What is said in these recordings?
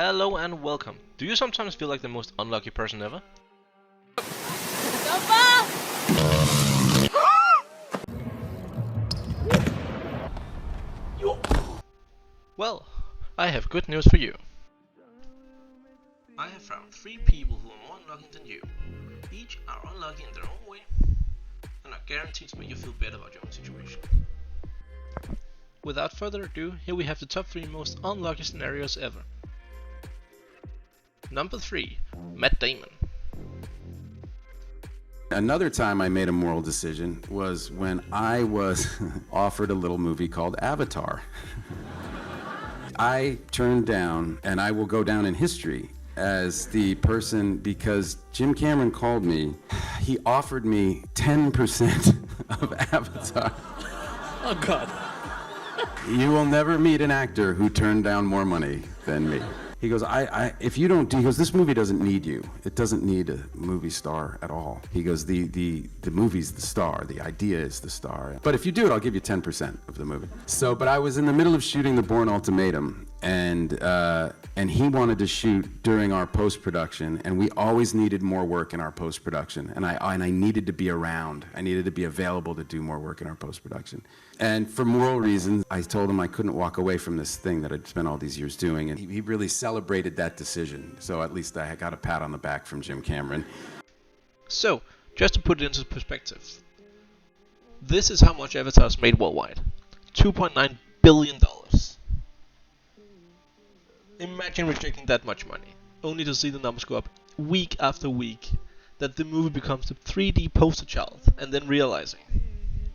Hello and welcome. Do you sometimes feel like the most unlucky person ever? Well, I have good news for you. I have found 3 people who are more unlucky than you. Each are unlucky in their own way and are guaranteed to make you feel better about your own situation. Without further ado, here we have the top 3 most unlucky scenarios ever. Number 3. Matt Damon. Another time I made a moral decision was when I was offered a little movie called Avatar. I turned down, and I will go down in history as the person, because Jim Cameron called me, he offered me 10% of Avatar. Oh God. You will never meet an actor who turned down more money than me. He goes, if you don't do, he goes, this movie doesn't need you. It doesn't need a movie star at all. He goes, the movie's the star. The idea is the star. But if you do it, I'll give you 10% of the movie. So, but I was in the middle of shooting The Bourne Ultimatum, and he wanted to shoot during our post-production, and we always needed more work in our post-production, and I needed to be around. I needed to be available to do more work in our post-production. And for moral reasons, I told him I couldn't walk away from this thing that I'd spent all these years doing, and he really celebrated that decision. So at least I got a pat on the back from Jim Cameron. So, just to put it into perspective, this is how much Avatar's made worldwide. $2.9 billion. Imagine rejecting that much money, only to see the numbers go up week after week, that the movie becomes the 3D poster child, and then realizing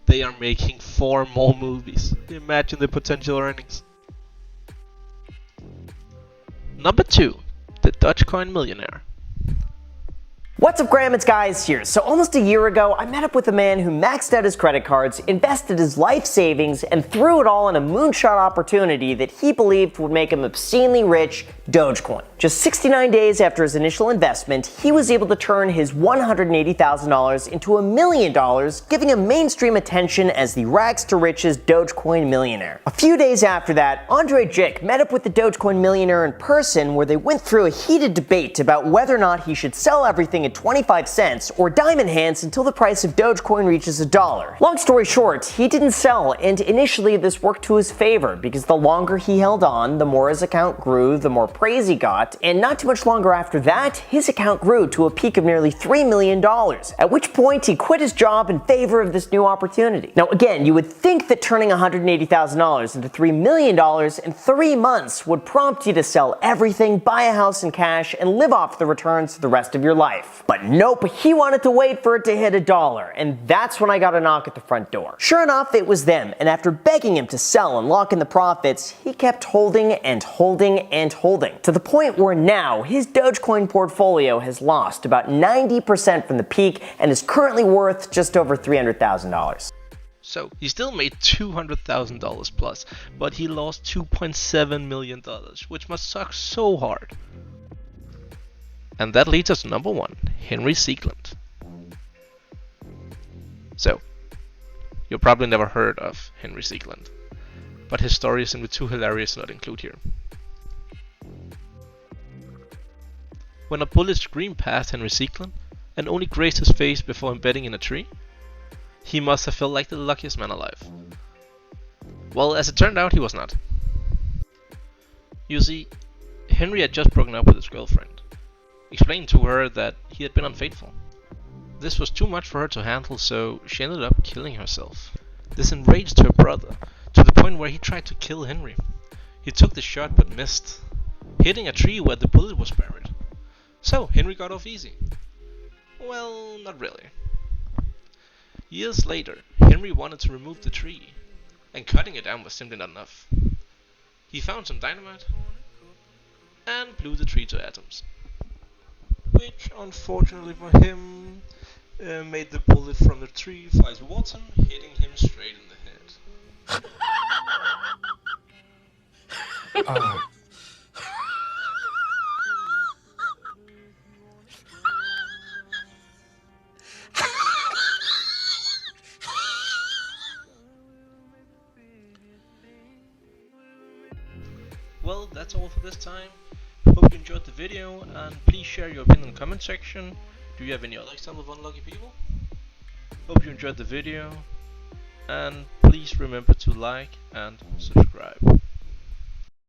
they are making 4 more movies. Imagine the potential earnings. Number 2. The Dogecoin Millionaire. What's up, Graham? It's Guys here. So almost a year ago, I met up with a man who maxed out his credit cards, invested his life savings, and threw it all in a moonshot opportunity that he believed would make him obscenely rich, Dogecoin. Just 69 days after his initial investment, he was able to turn his $180,000 into $1 million, giving him mainstream attention as the rags to riches Dogecoin millionaire. A few days after that, Andre Jick met up with the Dogecoin millionaire in person, where they went through a heated debate about whether or not he should sell everything at 25 cents or diamond hands until the price of Dogecoin reaches $1. Long story short, he didn't sell, and initially this worked to his favor because the longer he held on, the more his account grew, the more praise he got, and not too much longer after that, his account grew to a peak of nearly $3 million, at which point he quit his job in favor of this new opportunity. Now again, you would think that turning $180,000 into $3 million in 3 months would prompt you to sell everything, buy a house in cash, and live off the returns for the rest of your life. But nope, he wanted to wait for it to hit $1, and that's when I got a knock at the front door. Sure enough, it was them, and after begging him to sell and lock in the profits, he kept holding and holding and holding, to the point where now his Dogecoin portfolio has lost about 90% from the peak and is currently worth just over $300,000. So, he still made $200,000 plus, but he lost $2.7 million, which must suck so hard. And that leads us to number 1, Henry Siegland. So, you've probably never heard of Henry Siegland, but his story is simply too hilarious to not include here. When a bullet screamed past Henry Siegland and only grazed his face before embedding in a tree, he must have felt like the luckiest man alive. Well, as it turned out, he was not. You see, Henry had just broken up with his girlfriend, explained to her that he had been unfaithful. This was too much for her to handle, so she ended up killing herself. This enraged her brother, to the point where he tried to kill Henry. He took the shot but missed, hitting a tree where the bullet was buried. So Henry got off easy. Well, not really. Years later, Henry wanted to remove the tree, and cutting it down was simply not enough. He found some dynamite and blew the tree to atoms, which unfortunately for him made the bullet from the tree fly towards him, hitting him straight in the head. Well, that's all for this time. Hope you enjoyed the video, and please share your opinion in the comment section. Do you have any other example of unlucky people? Hope you enjoyed the video, and please remember to like and subscribe.